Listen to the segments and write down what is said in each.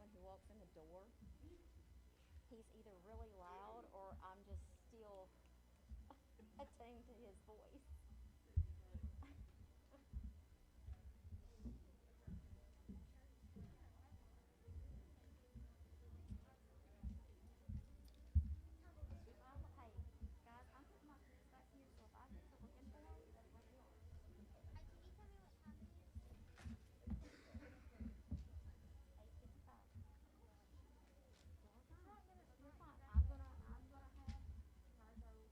when he walks in the door, he's either really loud or I'm just still attuned to his voice. If I look, hey, guys, I'm putting my kids back here, so if I get to looking for them, that's where they are. Hi, can you tell me what time it is? 8:55. Well, It's fine. not gonna You're start fine. exactly I'm at gonna 8:55. have Margot.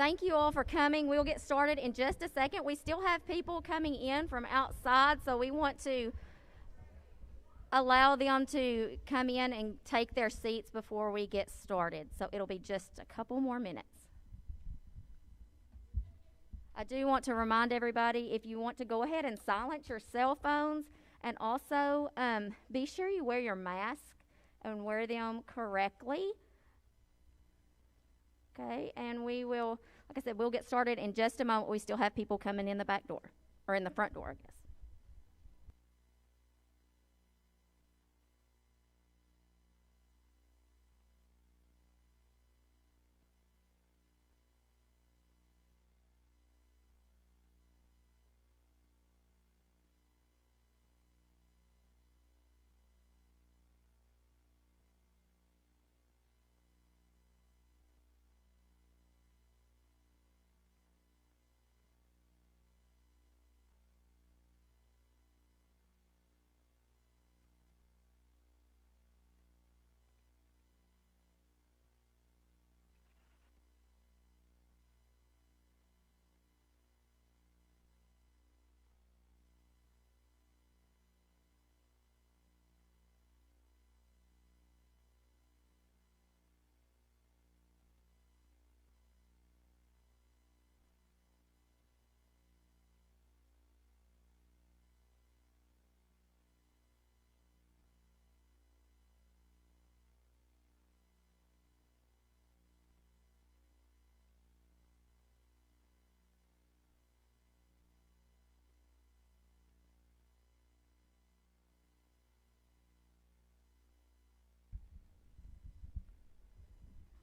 thank you all for coming. We'll get started in just a second. We still have people coming in from outside, so we want to allow them to come in and take their seats before we get started. So it'll be just a couple more minutes. I do want to remind everybody, if you want to go ahead and silence your cell phones, and also be sure you wear your mask and wear them correctly. Okay, and we will, like I said, we'll get started in just a moment. We still have people coming in the back door, or in the front door, I guess.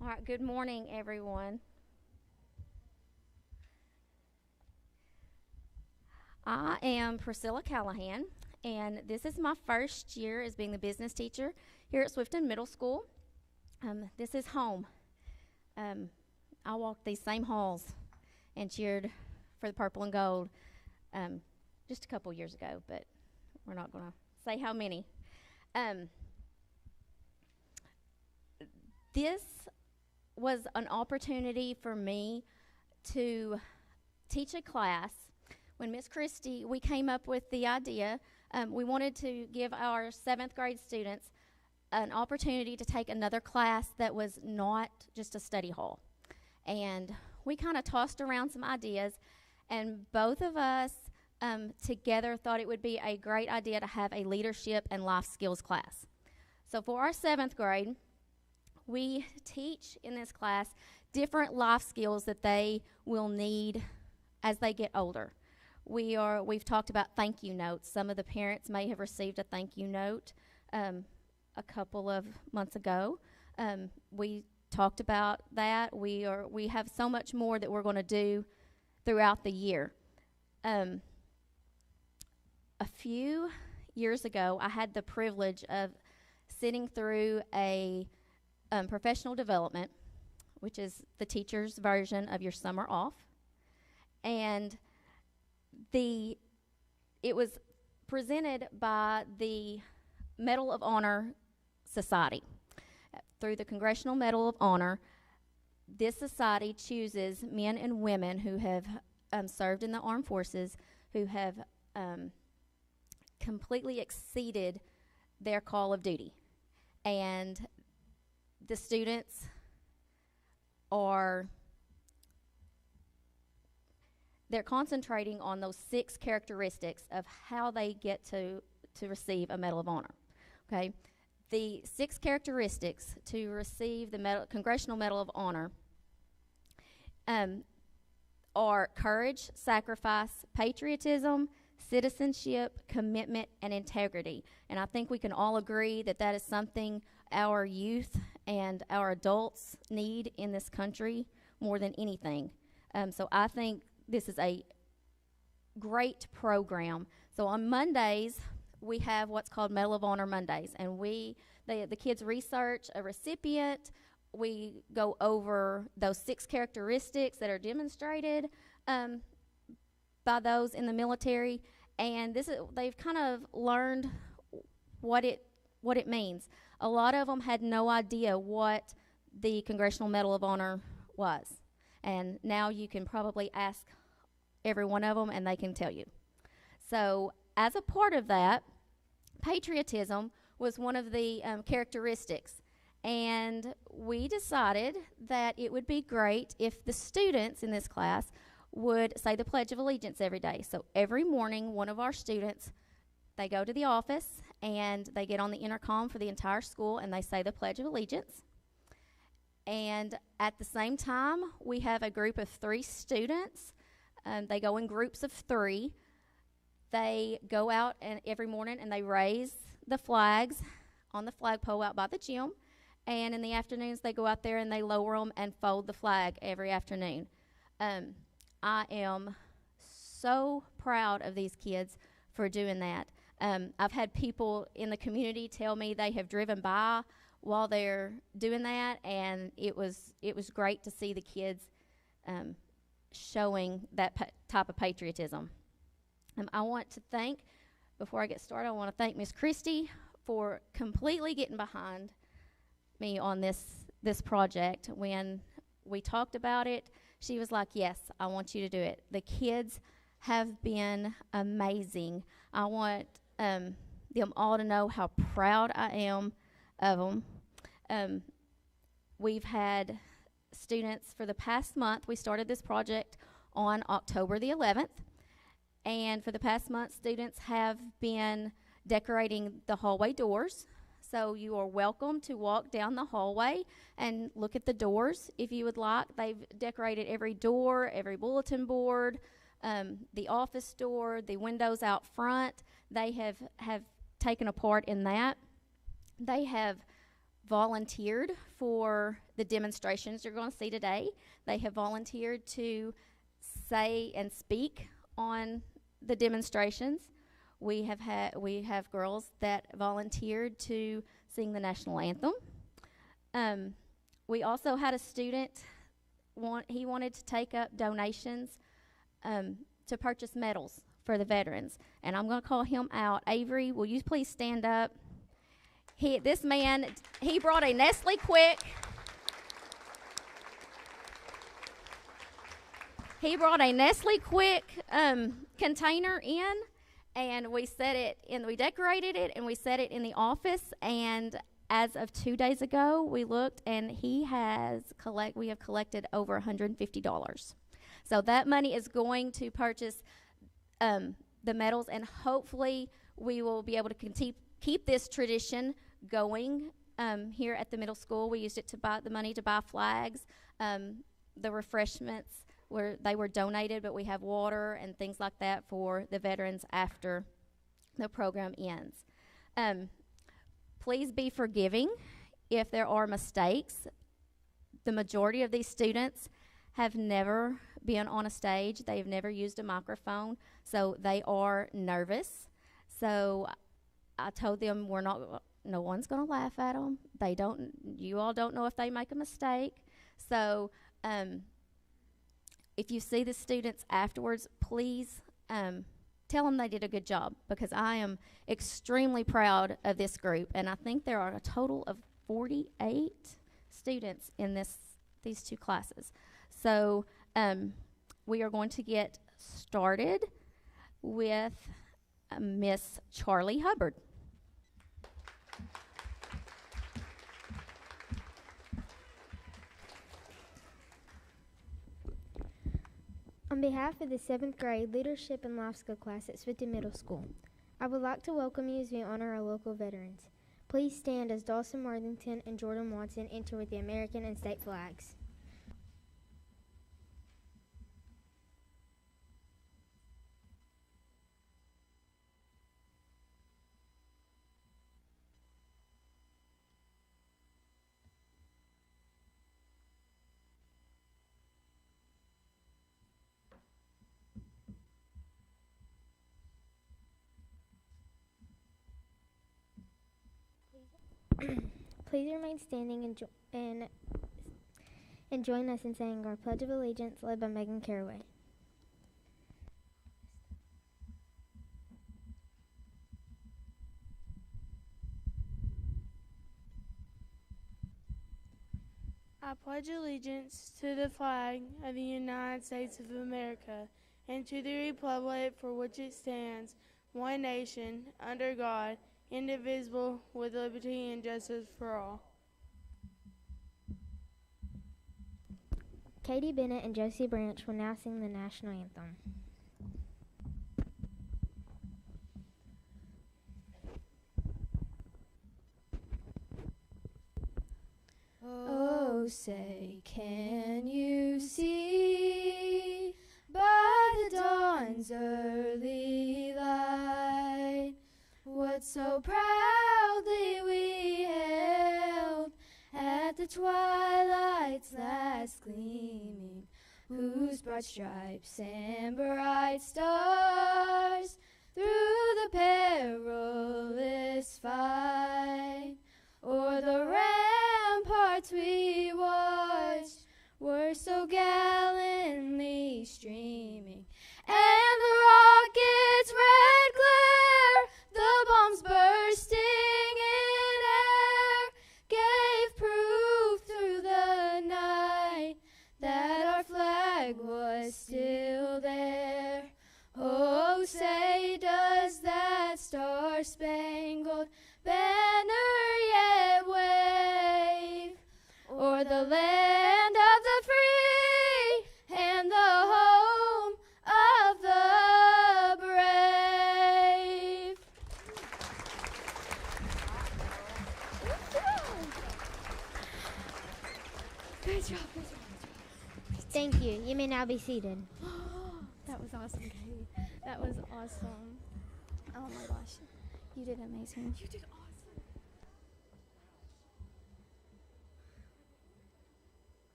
All right, good morning, everyone. I am Priscilla Callahan, and this is my first year as being the business teacher here at Swifton Middle School. This is home. I walked these same halls and cheered for the purple and gold just a couple years ago, but we're not going to say how many. This was an opportunity for me to teach a class. When Miss Christie, we came up with the idea, we wanted to give our 7th grade students an opportunity to take another class that was not just a study hall. And we kind of tossed around some ideas, and both of us together thought it would be a great idea to have a leadership and life skills class. So for our 7th grade, we teach in this class different life skills that they will need as they get older. We've talked about thank you notes. Some of the parents may have received a thank you note a couple of months ago. We talked about that. We have so much more that we're going to do throughout the year. A few years ago, I had the privilege of sitting through a professional development, which is the teacher's version of your summer off. And it was presented by the Medal of Honor Society. Through the Congressional Medal of Honor, this society chooses men and women who have served in the armed forces, who have completely exceeded their call of duty. And the students they're concentrating on those 6 characteristics of how they get to receive a Medal of Honor. Okay, the 6 characteristics to receive the Congressional Medal of Honor are courage, sacrifice, patriotism, citizenship, commitment, and integrity. And I think we can all agree that that is something our youth and our adults need in this country more than anything. So I think this is a great program. So on Mondays, we have what's called Medal of Honor Mondays, and the kids research a recipient. We go over those 6 characteristics that are demonstrated by those in the military, and they've kind of learned what it means. A lot of them had no idea what the Congressional Medal of Honor was. And now you can probably ask every one of them and they can tell you. So as a part of that, patriotism was one of the characteristics. And we decided that it would be great if the students in this class would say the Pledge of Allegiance every day. So every morning, one of our students, they go to the office and they get on the intercom for the entire school and they say the Pledge of Allegiance. And at the same time, we have a group of 3 students. They go in groups of 3. They go out every morning and they raise the flags on the flagpole out by the gym. And in the afternoons, they go out there and they lower them and fold the flag every afternoon. I am so proud of these kids for doing that. I've had people in the community tell me they have driven by while they're doing that, and it was great to see the kids showing that type of patriotism. I want to thank, before I get started, I want to thank Miss Christie for completely getting behind me on this project. When we talked about it, she was like, yes, I want you to do it. The kids have been amazing. I want them all to know how proud I am of them. We've had students for the past month. We started this project on October the 11th. And for the past month, students have been decorating the hallway doors. So you are welcome to walk down the hallway and look at the doors if you would like. They've decorated every door, every bulletin board, the office door, the windows out front. They have taken a part in that. They have volunteered for the demonstrations you're going to see today. They have volunteered to say and speak on the demonstrations. We have girls that volunteered to sing the national anthem. We also had a student, he wanted to take up donations to purchase medals for the veterans. And I'm going to call him out. Avery, will you please stand up? This man, he brought a Nestle Quick. He brought a Nestle Quick container in, and we set it in, we decorated it, and we set it in the office. And as of 2 days ago, we looked, and we have collected over $150. So that money is going to purchase the medals, and hopefully we will be able to keep this tradition going here at the middle school. We used it to buy the money to buy flags. The refreshments they were donated, but we have water and things like that for the veterans after the program ends. Please be forgiving if there are mistakes. The majority of these students have never been on a stage. They've never used a microphone, so they are nervous. So I told them no one's going to laugh at them. You all don't know if they make a mistake. So if you see the students afterwards, please tell them they did a good job, because I am extremely proud of this group. And I think there are a total of 48 students in these 2 classes. So we are going to get started with Miss Charlie Hubbard. On behalf of the 7th grade Leadership and Life Skill class at Swifton Middle School, I would like to welcome you as we honor our local veterans. Please stand as Dawson Worthington and Jordan Watson enter with the American and state flags. Please remain standing and join us in saying our Pledge of Allegiance, led by Megan Caraway. I pledge allegiance to the flag of the United States of America and to the republic for which it stands, one nation, under God, indivisible, with liberty and justice for all. Katie Bennett and Josie Branch will now sing the national anthem. Oh, say, can you see by the dawn's early light what so proudly we hailed at the twilight's last gleaming, whose broad stripes and bright stars through the perilous fight o'er the ramparts we watched were so gallantly streaming, and the rocket's red glare, the bombs bursting in air, gave proof through the night that our flag was still there. Oh, say, does that star-spangled banner yet wave o'er the land of the free and the home of the brave? Good job, good job. Thank you. You may now be seated. That was awesome, Katie. That was awesome. Oh my gosh. You did amazing. You did awesome.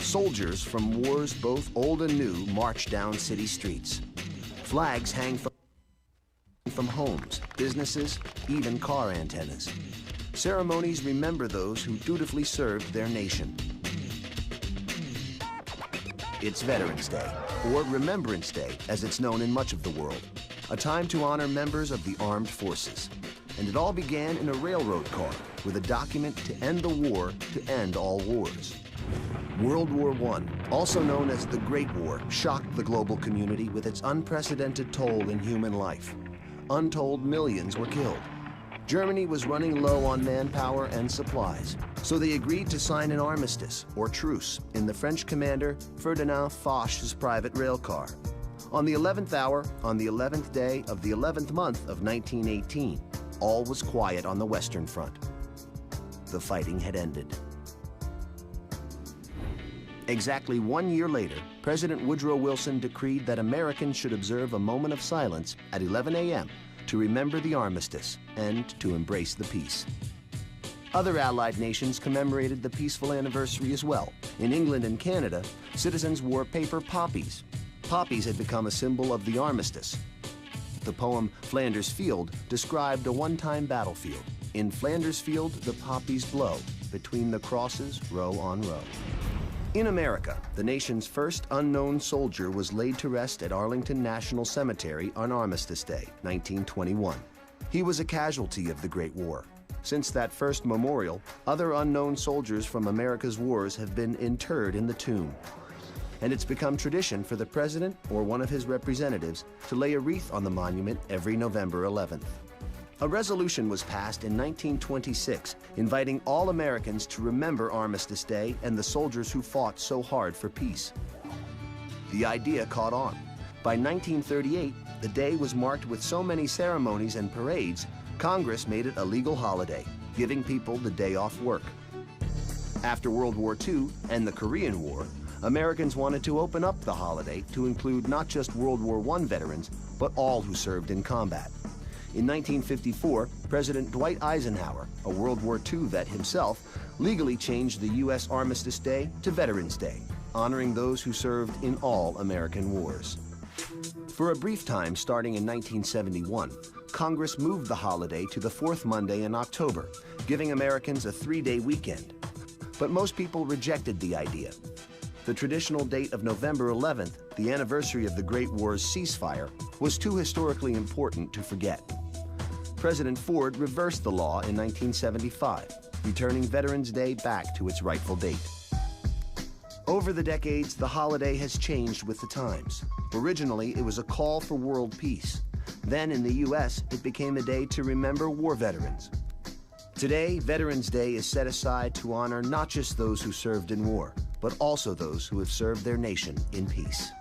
Soldiers from wars both old and new march down city streets. Flags hang from homes, businesses, even car antennas. Ceremonies remember those who dutifully served their nation. It's Veterans Day, or Remembrance Day, as it's known in much of the world, a time to honor members of the armed forces. And it all began in a railroad car with a document to end the war to end all wars. World War I, also known as the Great War, shocked the global community with its unprecedented toll in human life. Untold millions were killed. Germany was running low on manpower and supplies, so they agreed to sign an armistice, or truce, in the French commander Ferdinand Foch's private rail car. On the 11th hour, on the 11th day of the 11th month of 1918, all was quiet on the Western Front. The fighting had ended. Exactly 1 year later, President Woodrow Wilson decreed that Americans should observe a moment of silence at 11 a.m. to remember the armistice and to embrace the peace. Other Allied nations commemorated the peaceful anniversary as well. In England and Canada, citizens wore paper poppies. Poppies had become a symbol of the armistice. The poem Flanders Field described a one-time battlefield. In Flanders Field, the poppies blow, between the crosses, row on row. In America, the nation's first unknown soldier was laid to rest at Arlington National Cemetery on Armistice Day, 1921. He was a casualty of the Great War. Since that first memorial, other unknown soldiers from America's wars have been interred in the tomb. And it's become tradition for the president or one of his representatives to lay a wreath on the monument every November 11th. A resolution was passed in 1926 inviting all Americans to remember Armistice Day and the soldiers who fought so hard for peace. The idea caught on. By 1938, the day was marked with so many ceremonies and parades, Congress made it a legal holiday, giving people the day off work. After World War II and the Korean War, Americans wanted to open up the holiday to include not just World War I veterans, but all who served in combat. In 1954, President Dwight Eisenhower, a World War II vet himself, legally changed the U.S. Armistice Day to Veterans Day, honoring those who served in all American wars. For a brief time, starting in 1971, Congress moved the holiday to the fourth Monday in October, giving Americans a 3-day weekend. But most people rejected the idea. The traditional date of November 11th, the anniversary of the Great War's ceasefire, was too historically important to forget. President Ford reversed the law in 1975, returning Veterans Day back to its rightful date. Over the decades, the holiday has changed with the times. Originally, it was a call for world peace. Then in the U.S., it became a day to remember war veterans. Today, Veterans Day is set aside to honor not just those who served in war, but also those who have served their nation in peace.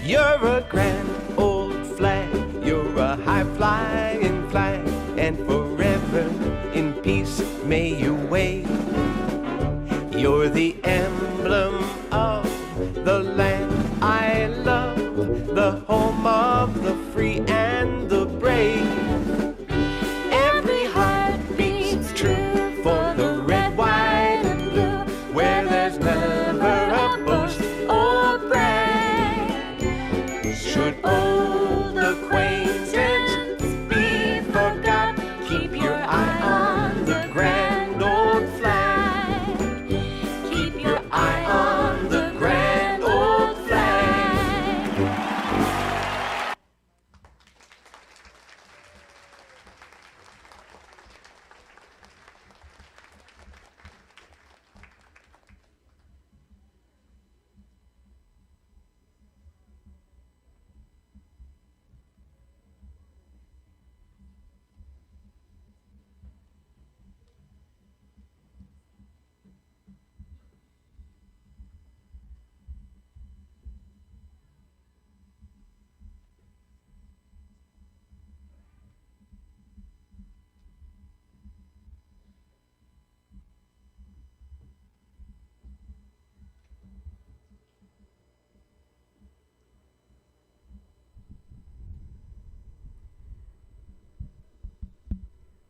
You're a grand old flag, you're a high-flying flag, and forever in peace may you wave. You're the emblem of the land I love, the home of the free and the brave. Every heart beats true for the red, white, and blue, where there's never a boast or brag. Should old acquaintance be forgot, keep your eye on the grand old flag. Keep your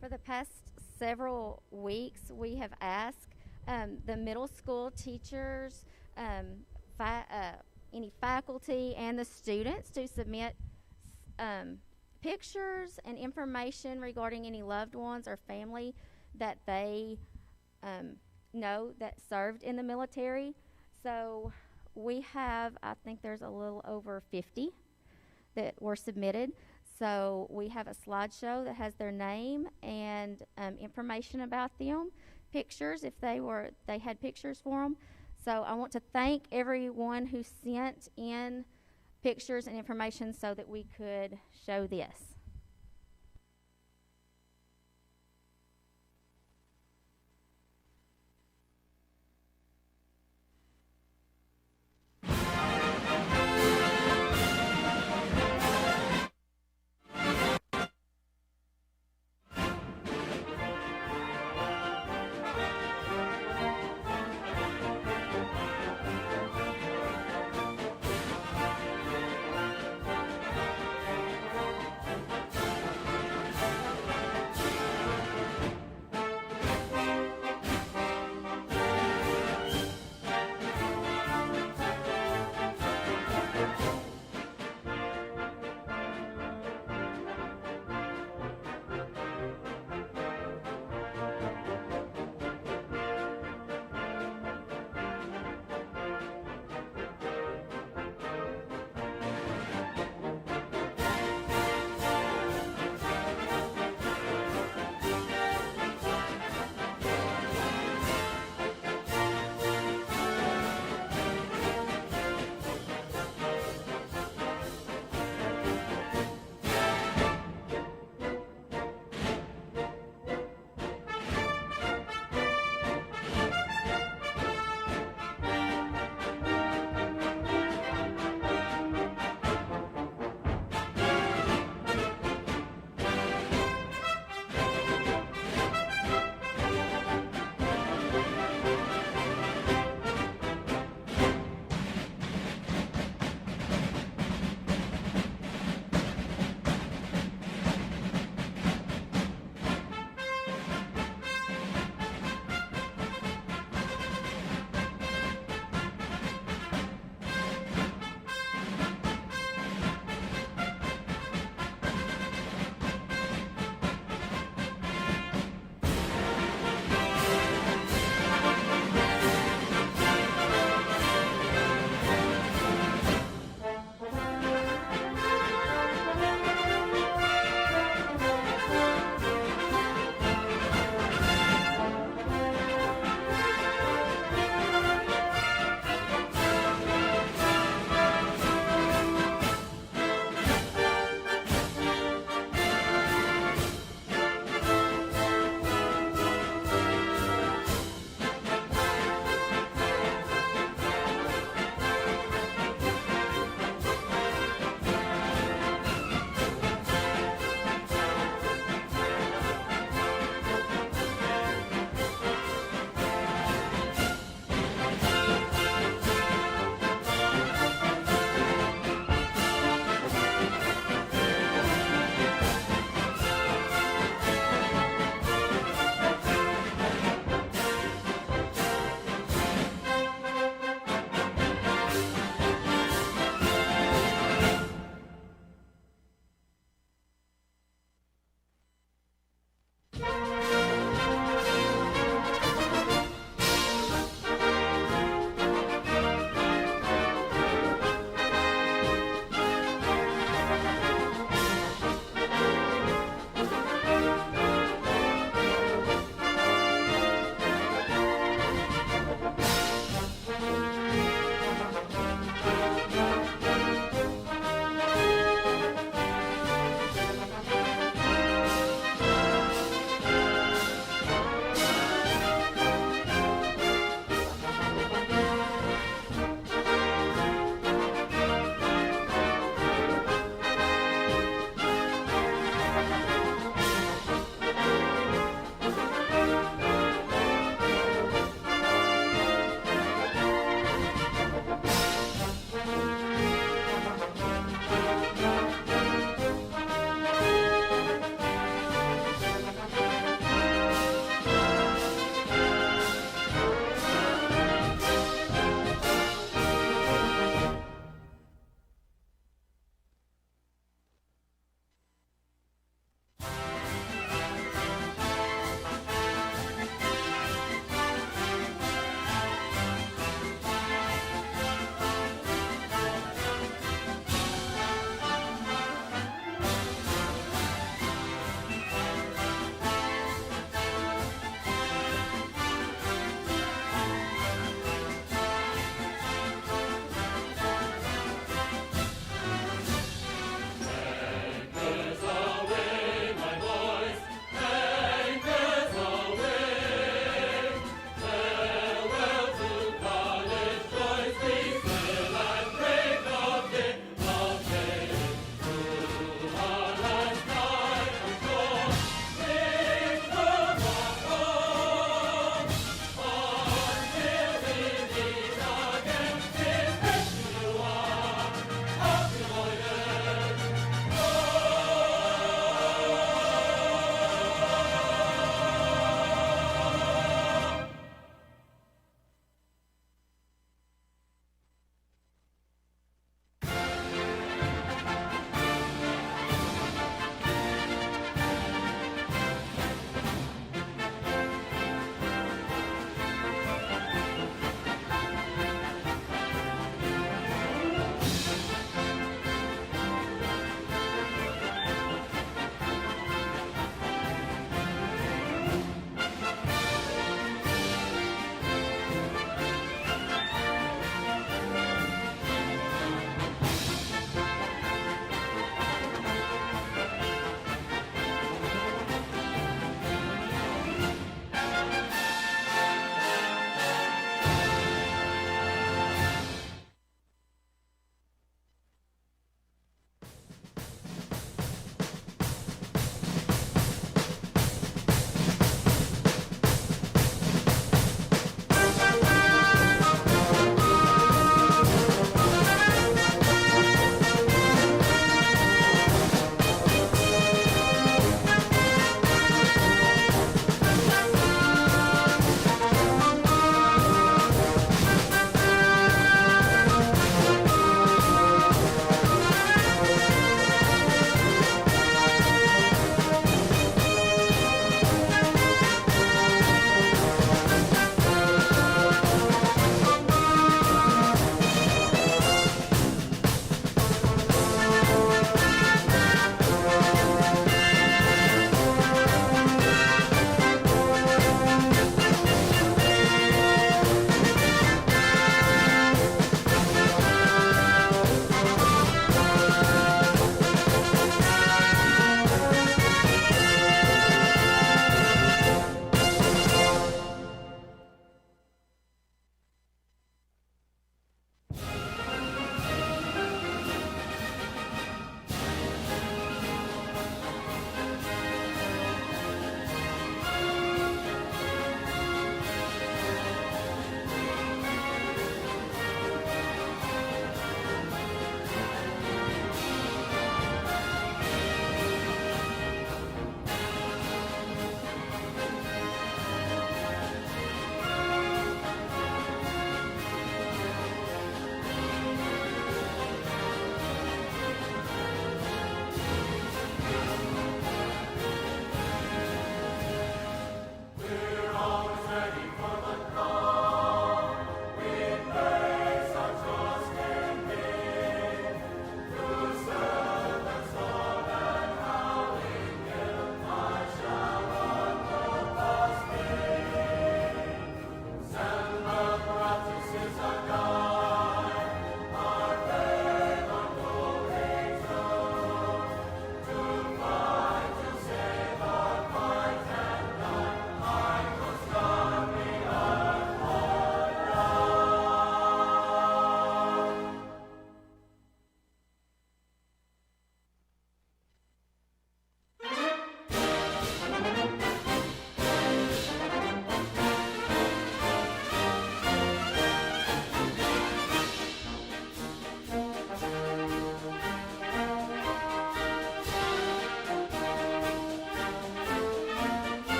For the past several weeks, we have asked the middle school teachers, any faculty, and the students to submit pictures and information regarding any loved ones or family that they know that served in the military. So we have, I think there's a little over 50 that were submitted. So we have a slideshow that has their name and information about them, pictures if they had pictures for them. So I want to thank everyone who sent in pictures and information so that we could show this.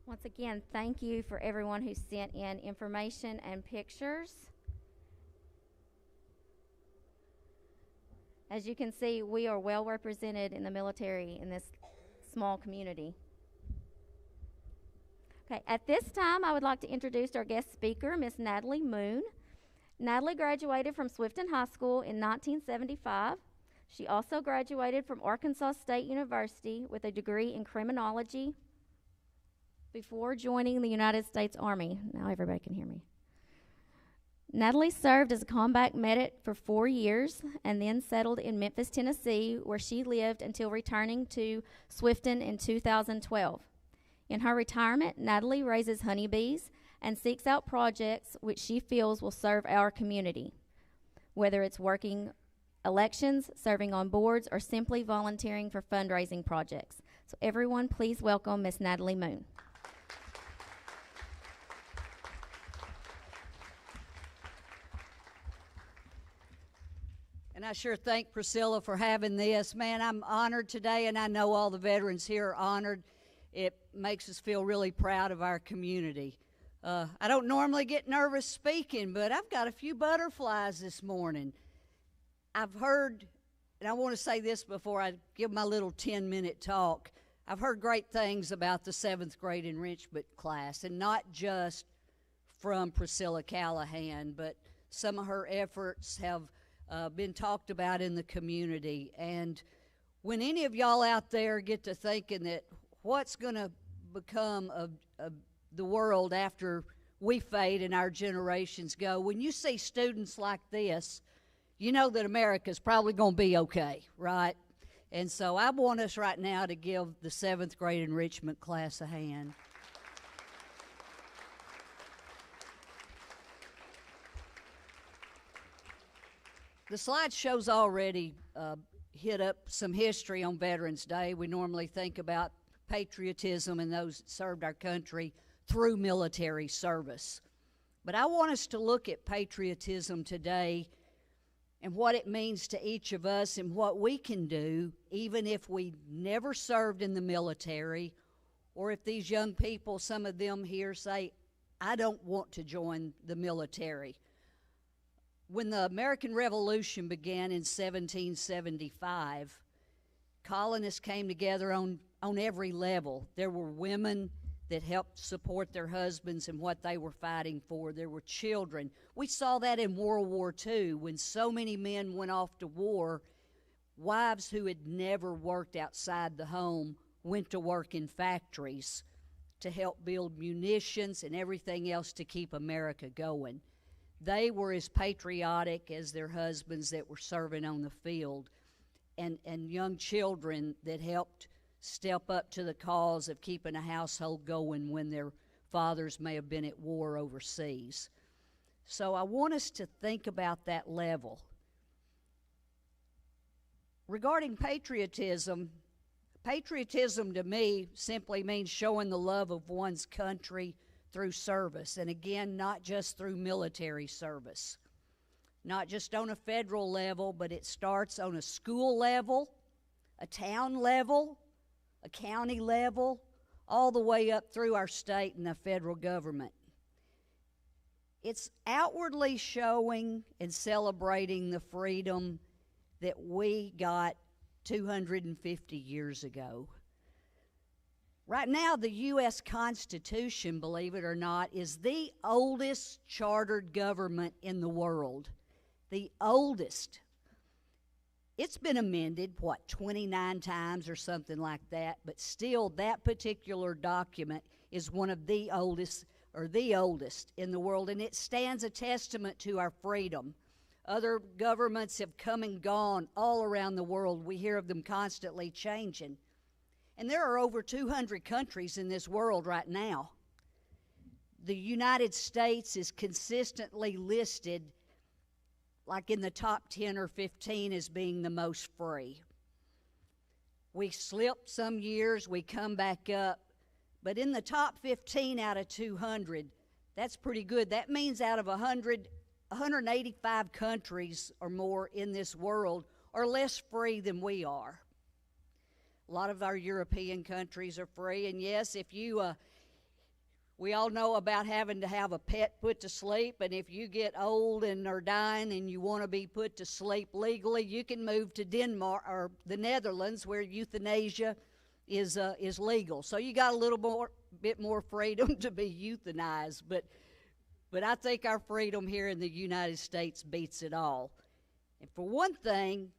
Once again, thank you for everyone who sent in information and pictures. As you can see, we are well represented in the military in this small community. Okay, at this time, I would like to introduce our guest speaker, Miss Natalie Moon. Natalie graduated from Swifton High School in 1975. She also graduated from Arkansas State University with a degree in criminology before joining the United States Army. Now everybody can hear me. Natalie served as a combat medic for 4 years and then settled in Memphis, Tennessee, where she lived until returning to Swifton in 2012. In her retirement, Natalie raises honeybees and seeks out projects which she feels will serve our community, whether it's working elections, serving on boards, or simply volunteering for fundraising projects. So everyone, please welcome Miss Natalie Moon. And I sure thank Priscilla for having this. Man, I'm honored today, and I know all the veterans here are honored. It makes us feel really proud of our community. I don't normally get nervous speaking, but I've got a few butterflies this morning. I've heard, and I want to say this before I give my little 10-minute talk, I've heard great things about the 7th grade enrichment class, and not just from Priscilla Callahan, but some of her efforts have been talked about in the community. And when any of y'all out there get to thinking that what's going to become of the world after we fade and our generations go, when you see students like this, you know that America's probably going to be okay, right? And so I want us right now to give the 7th grade enrichment class a hand. The slideshow's already hit up some history on Veterans Day. We normally think about patriotism and those that served our country through military service. But I want us to look at patriotism today and what it means to each of us and what we can do even if we never served in the military, or if these young people, some of them here, say, I don't want to join the military. When the American Revolution began in 1775, colonists came together on every level. There were women that helped support their husbands and what they were fighting for. There were children. We saw that in World War II when so many men went off to war. Wives who had never worked outside the home went to work in factories to help build munitions and everything else to keep America going. They were as patriotic as their husbands that were serving on the field, and young children that helped step up to the cause of keeping a household going when their fathers may have been at war overseas. So I want us to think about that level. Regarding patriotism, patriotism to me simply means showing the love of one's country through service, and again, not just through military service. Not just on a federal level, but it starts on a school level, a town level, a county level, all the way up through our state and the federal government. It's outwardly showing and celebrating the freedom that we got 250 years ago. Right now, the U.S. Constitution, believe it or not, is the oldest chartered government in the world. The oldest. It's been amended, 29 times or something like that, but still that particular document is one of the oldest, or the oldest in the world, and it stands a testament to our freedom. Other governments have come and gone all around the world. We hear of them constantly changing. And there are over 200 countries in this world right now. The United States is consistently listed like in the top 10 or 15 as being the most free. We slip some years, we come back up, but in the top 15 out of 200, that's pretty good. That means out of 185 countries or more in this world are less free than we are. A lot of our European countries are free, and yes, if you We all know about having to have a pet put to sleep, and if you get old and are dying and you want to be put to sleep legally, you can move to Denmark or the Netherlands, where euthanasia is legal. So you got a little bit more freedom to be euthanized, but I think our freedom here in the United States beats it all. And for one thing,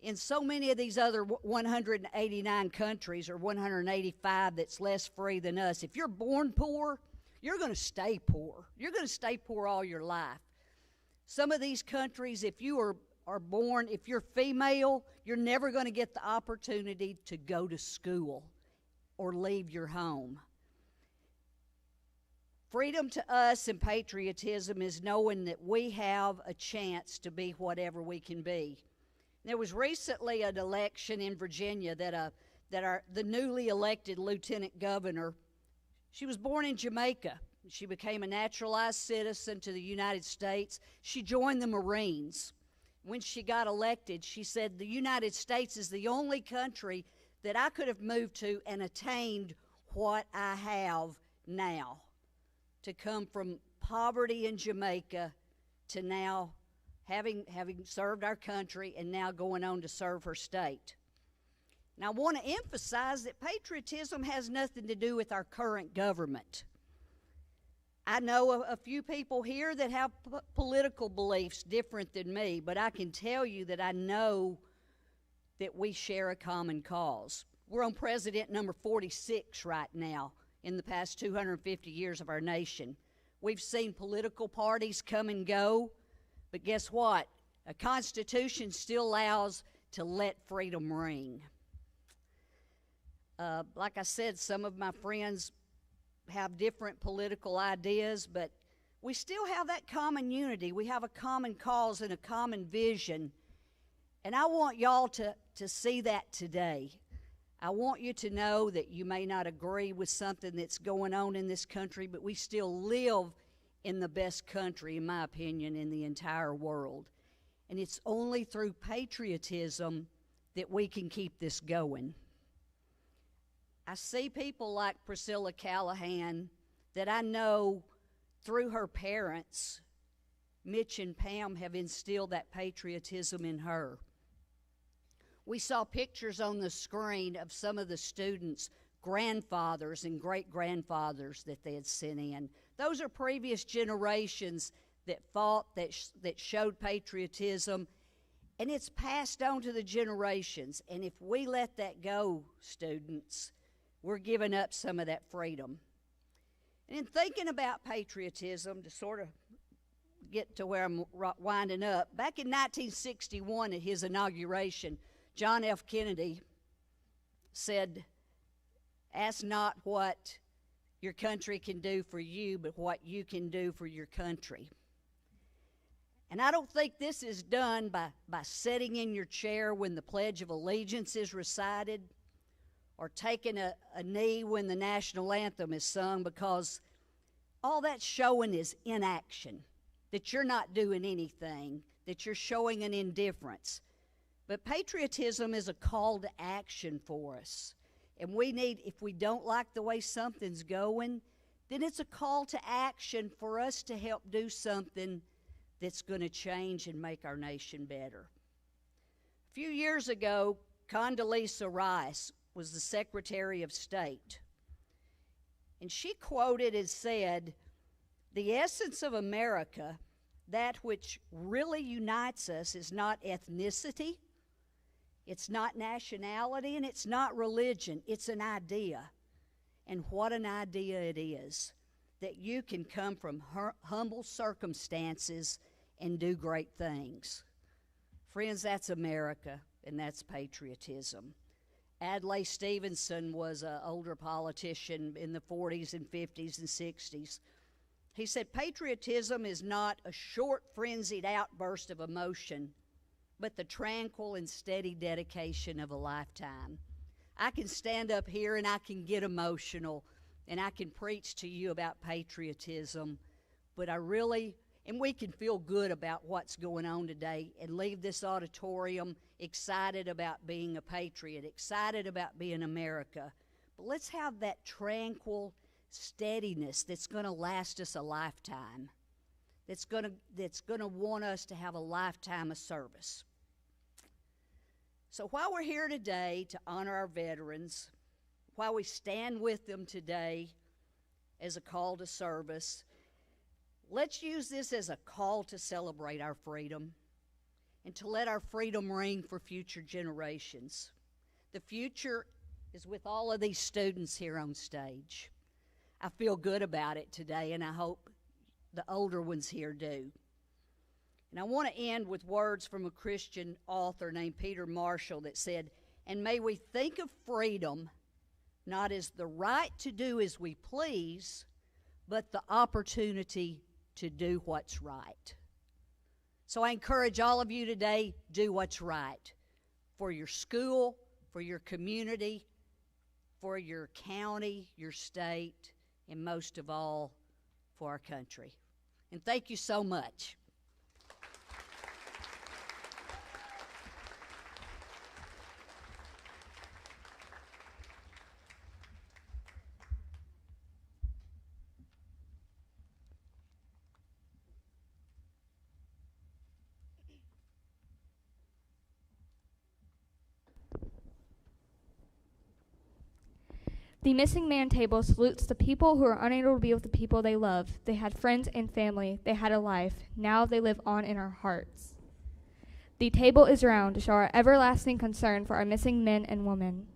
in so many of these other 189 countries, or 185 that's less free than us, if you're born poor, you're going to stay poor. You're going to stay poor all your life. Some of these countries, if you are born, if you're female, you're never going to get the opportunity to go to school or leave your home. Freedom to us and patriotism is knowing that we have a chance to be whatever we can be. There was recently an election in Virginia that the newly elected lieutenant governor, she was born in Jamaica. She became a naturalized citizen to the United States. She joined the Marines. When she got elected, she said, the United States is the only country that I could have moved to and attained what I have now. To come from poverty in Jamaica to now having served our country and now going on to serve her state. Now, I want to emphasize that patriotism has nothing to do with our current government. I know a few people here that have political beliefs different than me, but I can tell you that I know that we share a common cause. We're on president number 46 right now in the past 250 years of our nation. We've seen political parties come and go, but guess what? A constitution still allows to let freedom ring. Like I said, some of my friends have different political ideas, but we still have that common unity. We have a common cause and a common vision. And I want y'all to see that today. I want you to know that you may not agree with something that's going on in this country, but we still live in the best country, in my opinion, in the entire world. And it's only through patriotism that we can keep this going. I see people like Priscilla Callahan that I know through her parents, Mitch and Pam, have instilled that patriotism in her. We saw pictures on the screen of some of the students' grandfathers and great-grandfathers that they had sent in. Those are previous generations that fought, that showed patriotism, and it's passed on to the generations. And if we let that go, students, we're giving up some of that freedom. And in thinking about patriotism, to sort of get to where I'm winding up, back in 1961 at his inauguration, John F. Kennedy said, "Ask not what your country can do for you, but what you can do for your country." And I don't think this is done by sitting in your chair when the Pledge of Allegiance is recited or taking a knee when the national anthem is sung, because all that's showing is inaction, that you're not doing anything, that you're showing an indifference. But patriotism is a call to action for us. And we need, if we don't like the way something's going, then it's a call to action for us to help do something that's going to change and make our nation better. A few years ago, Condoleezza Rice was the Secretary of State. And she quoted and said, "The essence of America, that which really unites us, is not ethnicity, it's not nationality, and it's not religion. It's an idea." And what an idea it is, that you can come from humble circumstances and do great things. Friends, that's America, and that's patriotism. Adlai Stevenson was an older politician in the 40s and 50s and 60s. He said, "Patriotism is not a short, frenzied outburst of emotion, but the tranquil and steady dedication of a lifetime." I can stand up here and I can get emotional and I can preach to you about patriotism, but and we can feel good about what's going on today and leave this auditorium excited about being a patriot, excited about being America. But let's have that tranquil, steadiness that's going to last us a lifetime, that's going to want us to have a lifetime of service. So while we're here today to honor our veterans, while we stand with them today as a call to service, let's use this as a call to celebrate our freedom and to let our freedom ring for future generations. The future is with all of these students here on stage. I feel good about it today, and I hope the older ones here do. And I want to end with words from a Christian author named Peter Marshall that said, "And may we think of freedom not as the right to do as we please, but the opportunity to do what's right." So I encourage all of you today, do what's right for your school, for your community, for your county, your state, and most of all, for our country. And thank you so much. The Missing Man table salutes the people who are unable to be with the people they love. They had friends and family. They had a life. Now they live on in our hearts. The table is round to show our everlasting concern for our missing men and women.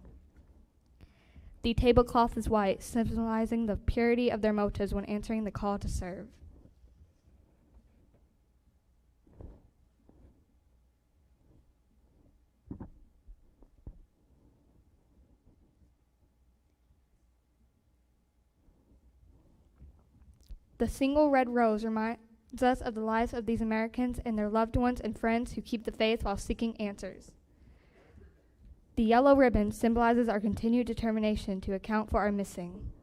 The tablecloth is white, symbolizing the purity of their motives when answering the call to serve. The single red rose reminds us of the lives of these Americans and their loved ones and friends who keep the faith while seeking answers. The yellow ribbon symbolizes our continued determination to account for our missing.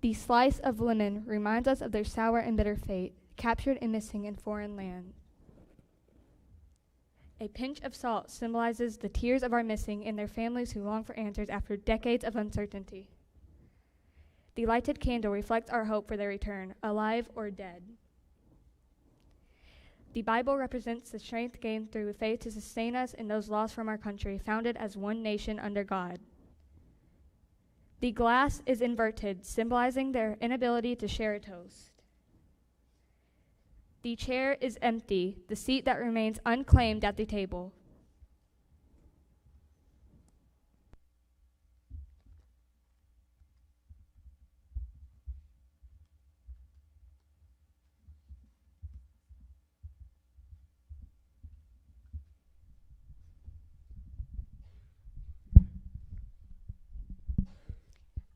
The slice of lemon reminds us of their sour and bitter fate, captured and missing in foreign land. A pinch of salt symbolizes the tears of our missing and their families who long for answers after decades of uncertainty. The lighted candle reflects our hope for their return, alive or dead. The Bible represents the strength gained through faith to sustain us and those lost from our country, founded as one nation under God. The glass is inverted, symbolizing their inability to share a toast. The chair is empty, the seat that remains unclaimed at the table.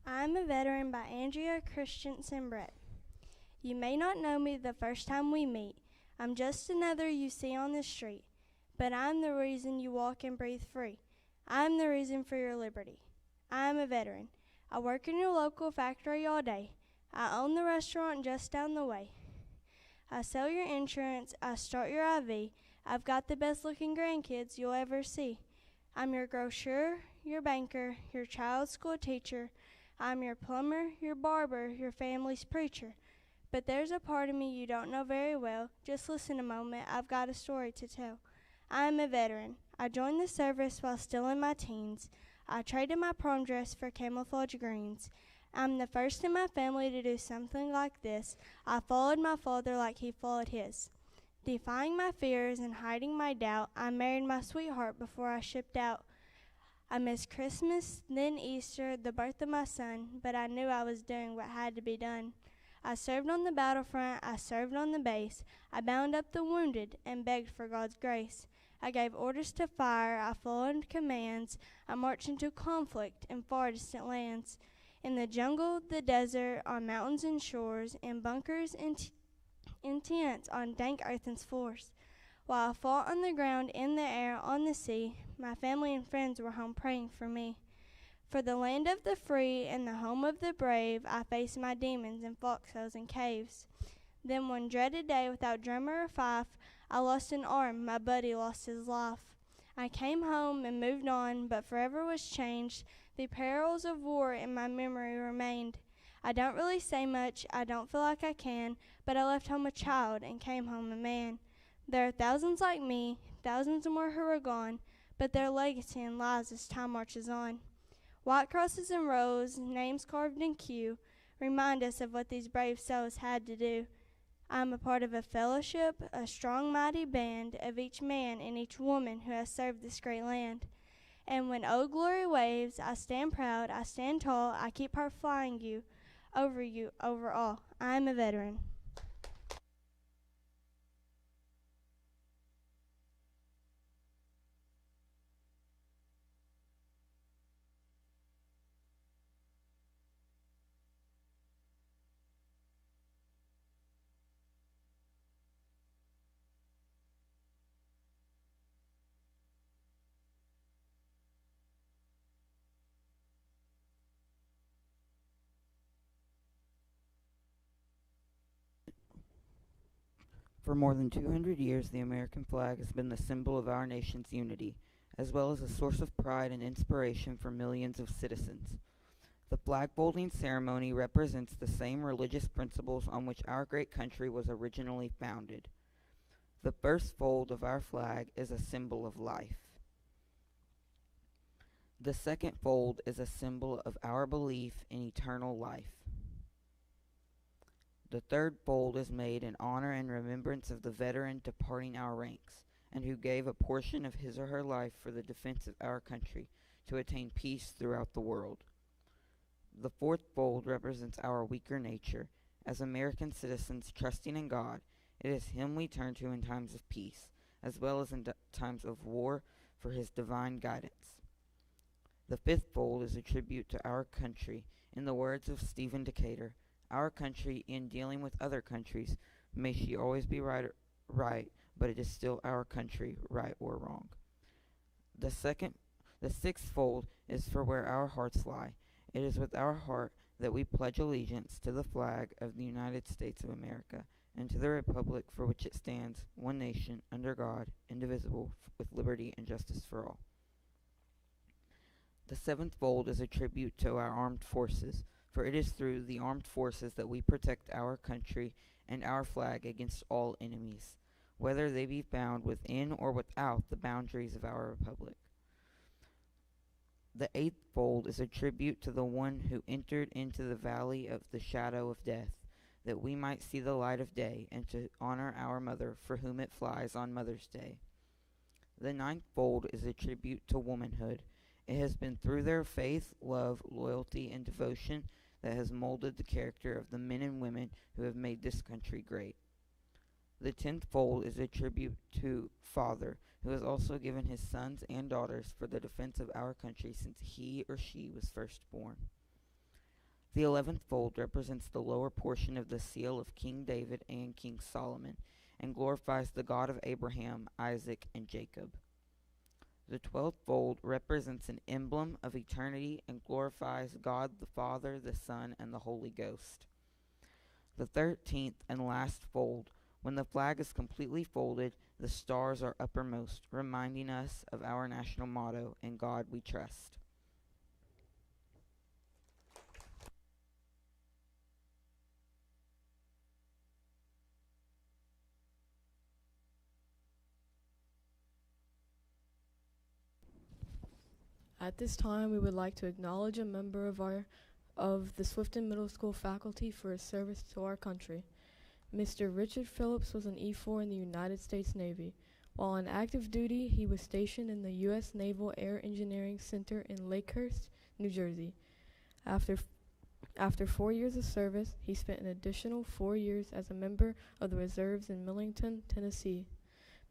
I'm a Veteran by Andrea Christensen Brett. You may not know me the first time we meet. I'm just another you see on the street. But I'm the reason you walk and breathe free. I'm the reason for your liberty. I'm a veteran. I work in your local factory all day. I own the restaurant just down the way. I sell your insurance. I start your IV. I've got the best looking grandkids you'll ever see. I'm your grocer, your banker, your child's school teacher. I'm your plumber, your barber, your family's preacher. But there's a part of me you don't know very well. Just listen a moment, I've got a story to tell. I'm a veteran. I joined the service while still in my teens. I traded my prom dress for camouflage greens. I'm the first in my family to do something like this. I followed my father like he followed his. Defying my fears and hiding my doubt, I married my sweetheart before I shipped out. I missed Christmas, then Easter, the birth of my son, but I knew I was doing what had to be done. I served on the battlefront, I served on the base. I bound up the wounded and begged for God's grace. I gave orders to fire, I followed commands. I marched into conflict in far distant lands. In the jungle, the desert, on mountains and shores, in bunkers and in tents on dank earthen floors. While I fought on the ground, in the air, on the sea, my family and friends were home praying for me. For the land of the free and the home of the brave, I faced my demons in foxholes and caves. Then one dreaded day, without drum or fife, I lost an arm, my buddy lost his life. I came home and moved on, but forever was changed. The perils of war in my memory remained. I don't really say much, I don't feel like I can, but I left home a child and came home a man. There are thousands like me, thousands more who are gone, but their legacy in lives as time marches on. White crosses and rows, names carved in Q, remind us of what these brave souls had to do. I am a part of a fellowship, a strong, mighty band of each man and each woman who has served this great land. And when Old Glory waves, I stand proud, I stand tall, I keep her flying you, over all. I am a veteran. For more than 200 years, the American flag has been the symbol of our nation's unity, as well as a source of pride and inspiration for millions of citizens. The flag-folding ceremony represents the same religious principles on which our great country was originally founded. The first fold of our flag is a symbol of life. The second fold is a symbol of our belief in eternal life. The third fold is made in honor and remembrance of the veteran departing our ranks, and who gave a portion of his or her life for the defense of our country to attain peace throughout the world. The fourth fold represents our weaker nature. As American citizens trusting in God, it is Him we turn to in times of peace, as well as in times of war, for His divine guidance. The fifth fold is a tribute to our country. In the words of Stephen Decatur, our country, in dealing with other countries, may she always be right, but it is still our country, right or wrong. The sixth fold is for where our hearts lie. It is with our heart that we pledge allegiance to the flag of the United States of America and to the republic for which it stands, one nation, under God, indivisible, with liberty and justice for all. The seventh fold is a tribute to our armed forces, for it is through the armed forces that we protect our country and our flag against all enemies, whether they be found within or without the boundaries of our republic. The eighth fold is a tribute to the one who entered into the valley of the shadow of death, that we might see the light of day, and to honor our mother, for whom it flies on Mother's Day. The ninth fold is a tribute to womanhood. It has been through their faith, love, loyalty, and devotion that has molded the character of the men and women who have made this country great. The 10th fold is a tribute to Father, who has also given his sons and daughters for the defense of our country since he or she was first born. The 11th fold represents the lower portion of the seal of King David and King Solomon, and glorifies the God of Abraham, Isaac, and Jacob. The 12th fold represents an emblem of eternity and glorifies God the Father, the Son, and the Holy Ghost. The 13th and last fold, when the flag is completely folded, the stars are uppermost, reminding us of our national motto, "In God we trust." At this time, we would like to acknowledge a member of the Swifton Middle School faculty for his service to our country. Mr. Richard Phillips was an E4 in the United States Navy. While on active duty, he was stationed in the U.S. Naval Air Engineering Center in Lakehurst, New Jersey. After 4 years of service, he spent an additional 4 years as a member of the reserves in Millington, Tennessee.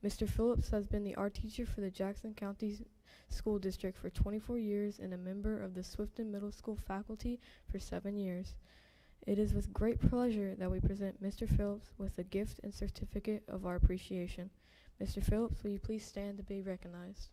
Mr. Phillips has been the art teacher for the Jackson County School District for 24 years and a member of the Swifton Middle School faculty for 7 years. It is with great pleasure that we present Mr. Phillips with a gift and certificate of our appreciation. Mr. Phillips, will you please stand to be recognized?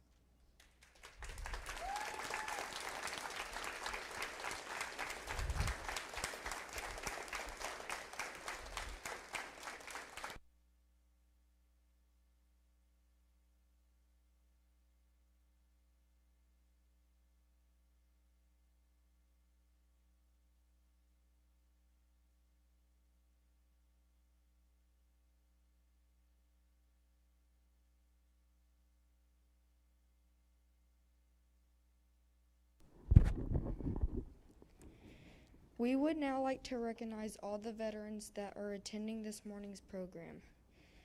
We would now like to recognize all the veterans that are attending this morning's program.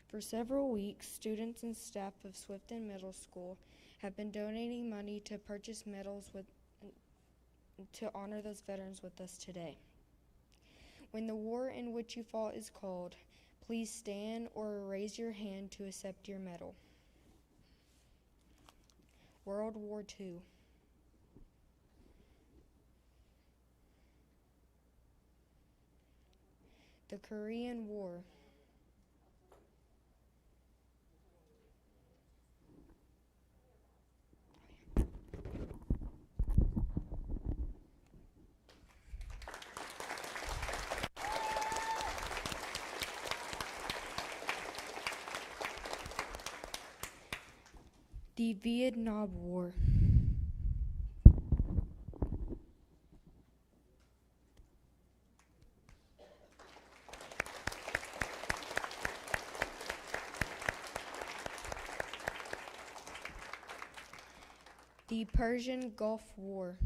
For several weeks, students and staff of Swifton Middle School have been donating money to purchase medals to honor those veterans with us today. When the war in which you fought is called, please stand or raise your hand to accept your medal. World War II. The Korean War. The Vietnam War. The Persian Gulf War.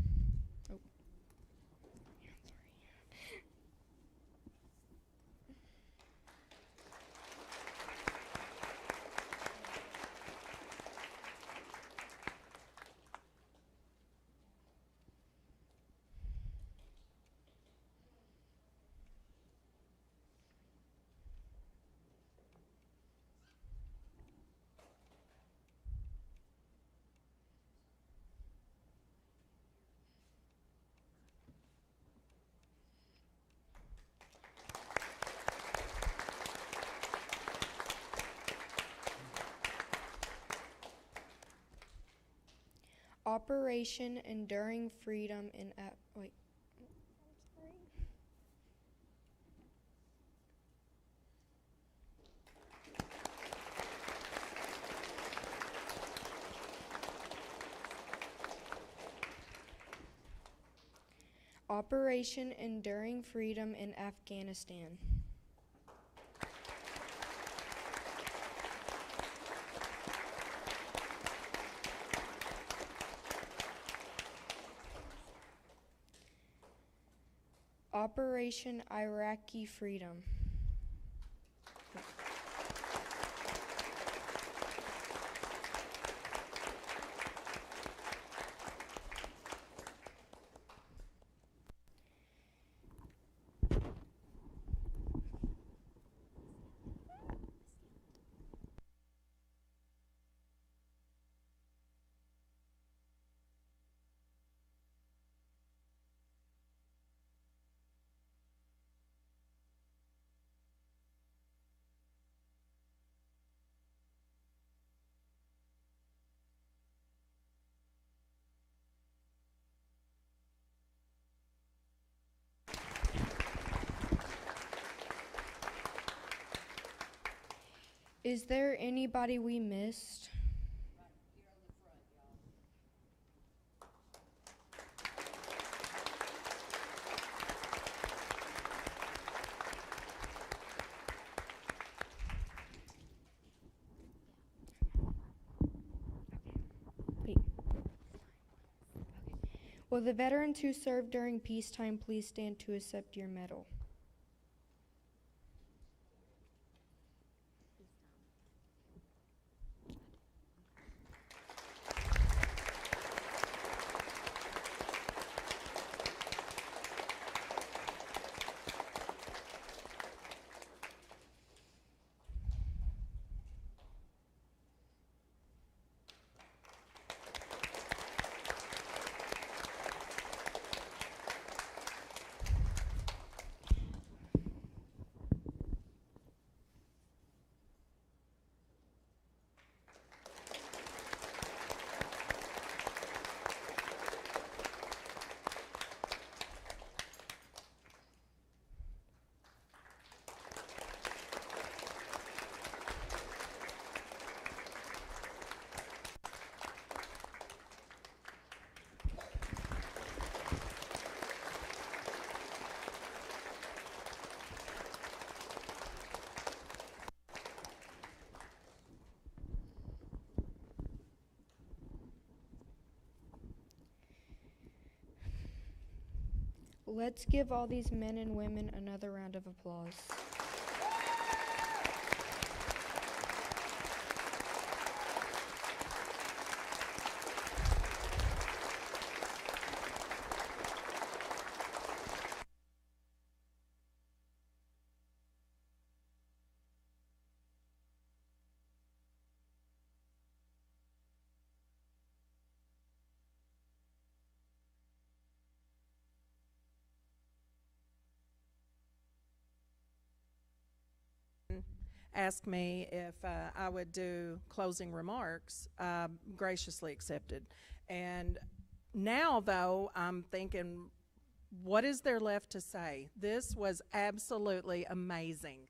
Operation Enduring Freedom in Operation Enduring Freedom in Afghanistan. Operation Iraqi Freedom. Is there anybody we missed? Will the veterans who served during peacetime please stand to accept your medal? Let's give all these men and women another round of applause. Asked me if I would do closing remarks, graciously accepted. And now, though, I'm thinking, what is there left to say? This was absolutely amazing.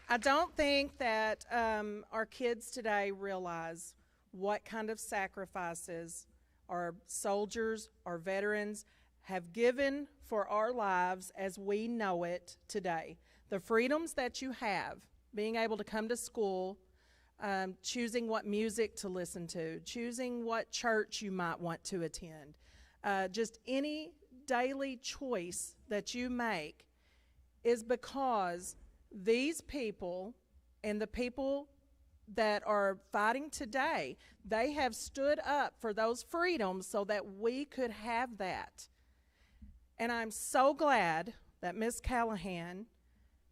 I don't think that our kids today realize what kind of sacrifices our soldiers, our veterans have given for our lives as we know it today. The freedoms that you have, being able to come to school, choosing what music to listen to, choosing what church you might want to attend, just any daily choice that you make is because these people and the people that are fighting today, they have stood up for those freedoms so that we could have that. And I'm so glad that Ms. Callahan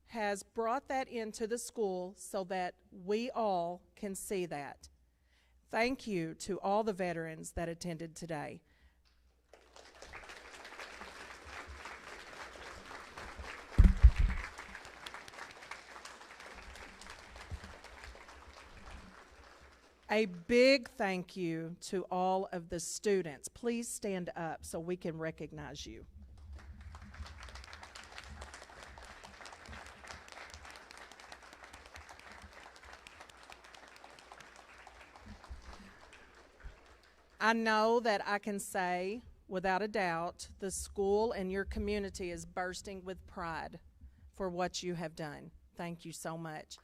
has brought that into the school so that we all can see that. Thank you to all the veterans that attended today. A big thank you to all of the students. Please stand up so we can recognize you. I know that I can say, without a doubt, the school and your community is bursting with pride for what you have done. Thank you so much.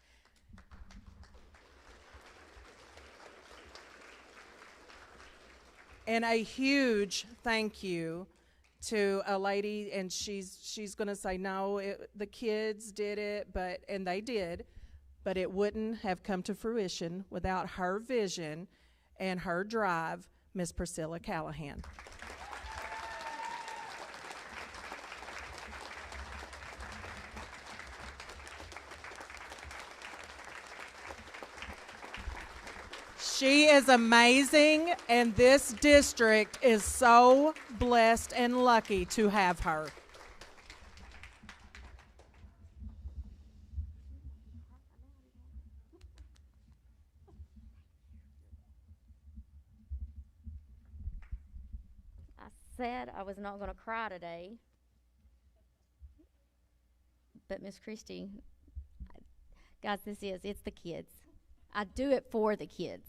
And a huge thank you to a lady, and she's going to say, no, the kids did it, and they did, but it wouldn't have come to fruition without her vision and her drive, Miss Priscilla Callahan. She is amazing, and this district is so blessed and lucky to have her. I said I was not going to cry today, but Miss Christie, guys, it's the kids. I do it for the kids.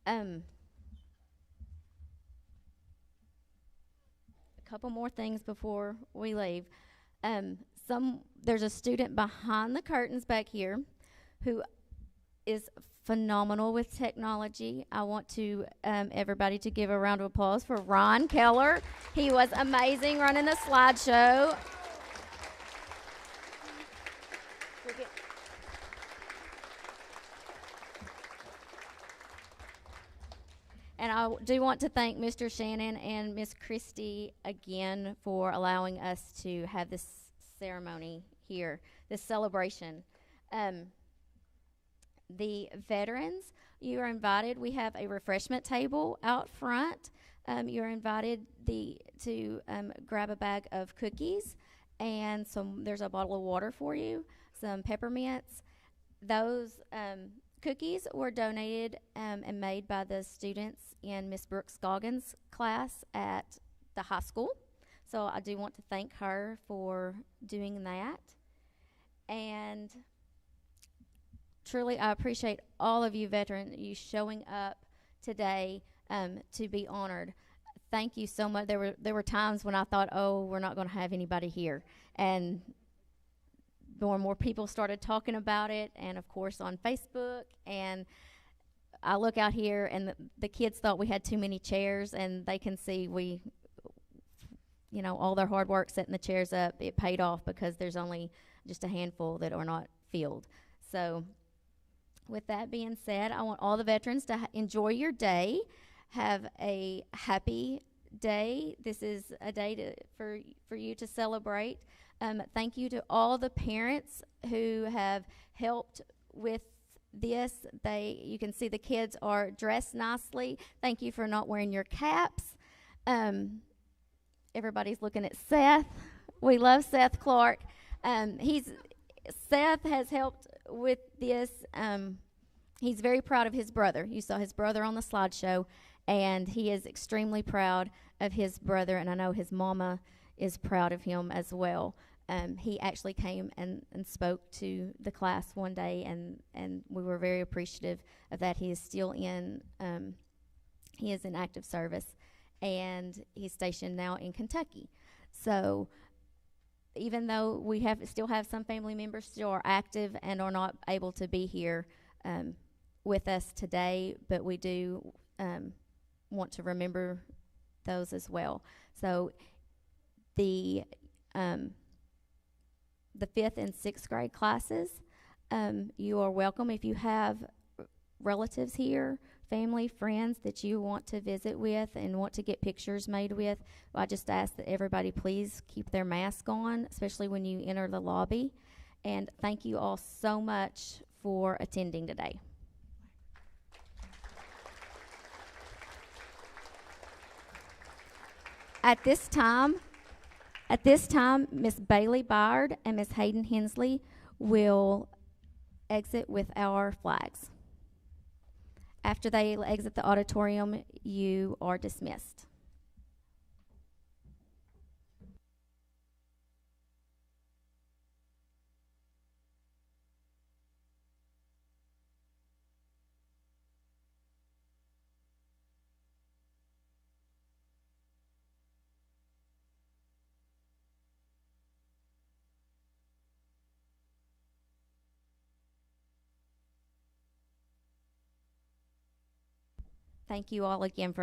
A couple more things before we leave. There's a student behind the curtains back here who is phenomenal with technology. I want to everybody to give a round of applause for Ron Keller. He was amazing running the slideshow. And I do want to thank Mr. Shannon and Miss Christie again for allowing us to have this ceremony here, this celebration. The veterans, you are invited. We have a refreshment table out front. You're invited to grab a bag of cookies, and there's a bottle of water for you, some peppermints. Those cookies were donated and made by the students in Miss Brooks Goggins' class at the high school. So I do want to thank her for doing that. And truly, I appreciate all of you veterans, you showing up today to be honored. Thank you so much. There were times when I thought, oh, we're not going to have anybody here. And more and more people started talking about it, and of course on Facebook. And I look out here, and the kids thought we had too many chairs, and they can see we, all their hard work setting the chairs up, it paid off, because there's only just a handful that are not filled. So with that being said, I want all the veterans to enjoy your day. Have a happy day. This is a day for you to celebrate. Thank you to all the parents who have helped with this. You can see the kids are dressed nicely. Thank you for not wearing your caps. Everybody's looking at Seth. We love Seth Clark. Seth has helped with this. He's very proud of his brother. You saw his brother on the slideshow, and he is extremely proud of his brother, and I know his mama is proud of him as well. He actually came and spoke to the class one day, and we were very appreciative of that. He is still in active service, and he's stationed now in Kentucky. So even though we still have some family members still are active and are not able to be here with us today, but we do want to remember those as well. So the 5th and 6th grade classes, you are welcome. If you have relatives here, family, friends that you want to visit with and want to get pictures made with, I just ask that everybody please keep their mask on, especially when you enter the lobby. And thank you all so much for attending today. At this time, Miss Bailey Byard and Miss Hayden Hensley will exit with our flags. After they exit the auditorium, you are dismissed. Thank you all again for